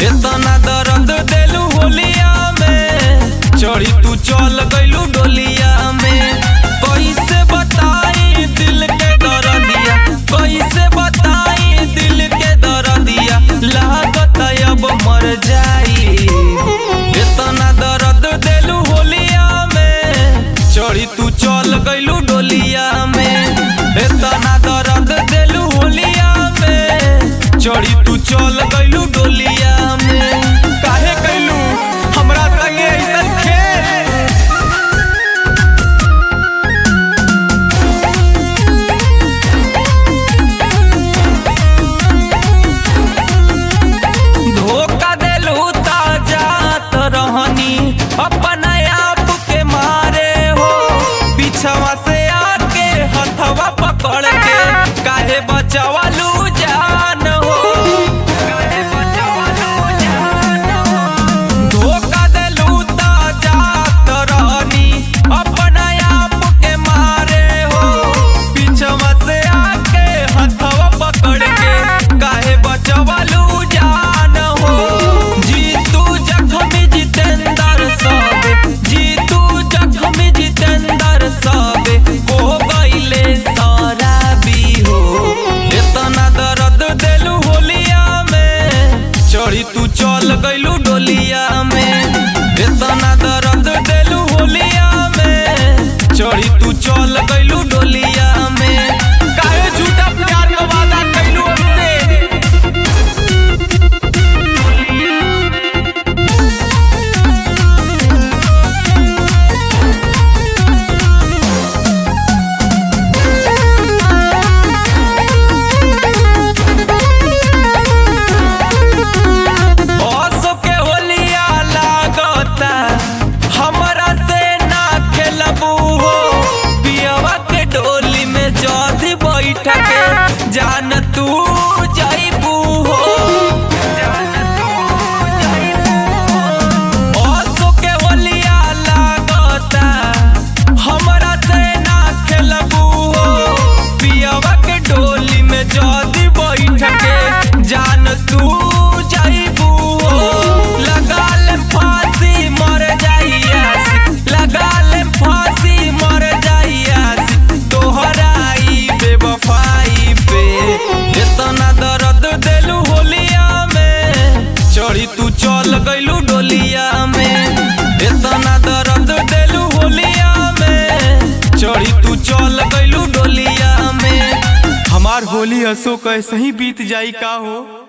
इतना दर्द देलू होलिया में, चढ़ी तू चल गइलू डोलिया में। कैसे बताई दिल के दर्दिया, कैसे बताई दिल के दर्दिया, लागत अब मर जाई। इतना दर्द देलू होलिया में, चढ़ी तू चल गइलू डोलिया में। इतना दर्द देलू होलिया में, चढ़ी तू चल गइलू डोलिया में। काहे कइलू हमरा संगे ऐसन खेल? धोखा देलू ता जात रहनी अपना आप के मारे हो, पीछवा से आके हथवा पकड़ के काहे बचवालू जान हो। काहे बचवालू जान हो। धोखा देलू ता जात रहनी अपना आप के मारे हो, पीछवा से आके हथवा पकड़ के काहे बचवालू जान हो। जीतू जख्मी जितेंद्र सबे, जीतू जख्मी जितेंद्र सबे हो गइले शराबी हो। इतना दर्द देलू होलिया में, चढ़ी तू चल गइलू डोलिया में। इतना दर्द देलू होलिया में, चढ़ी तू चल गइलू डोलिया में। काहे झूठा प्यार का वादा कइलू हमसे? ओसो के होलिया लागता हमरा से ना खेलबू हो, पियवा के डोली में जदी बैठ के जान तू जाइबू हो। ओसो के होलिया लागता हमरा से ना खेलबू हो, पियवा के डोली में जदी बैठ के जान तू जाइबू हो। लगा ले फांसी मर जाइया, लगा ले फांसी मर जाइया तोहराई बेवफाई पे। इतना दर्द देलू होलिया में, चढ़ी तू चल गइलू डोलिया में। इतना दर्द देलू होलिया में, चढ़ी तू चल गइलू डोलिया में। हमार होली असो कैसे ही बीत जाई का हो।